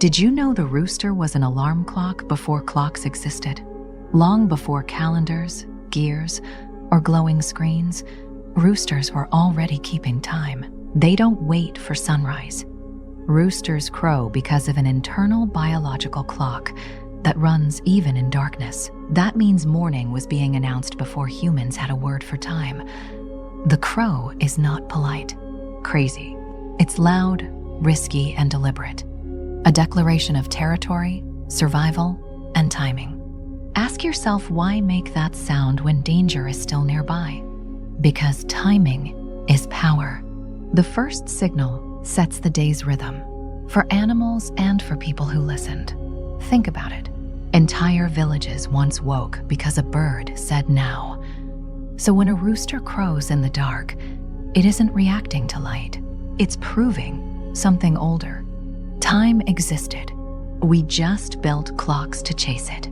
Did you know the rooster was an alarm clock before clocks existed? Long before calendars, gears, or glowing screens, roosters were already keeping time. They don't wait for sunrise. Roosters crow because of an internal biological clock that runs even in darkness. That means morning was being announced before humans had a word for time. The crow is not polite, crazy. It's loud, risky, and deliberate. A declaration of territory, survival, and timing. Ask yourself, why make that sound when danger is still nearby? Because timing is power. The first signal sets the day's rhythm, for animals and for people who listened. Think about it. Entire villages once woke because a bird said now. So when a rooster crows in the dark, it isn't reacting to light. It's proving something older. Time existed. We just built clocks to chase it.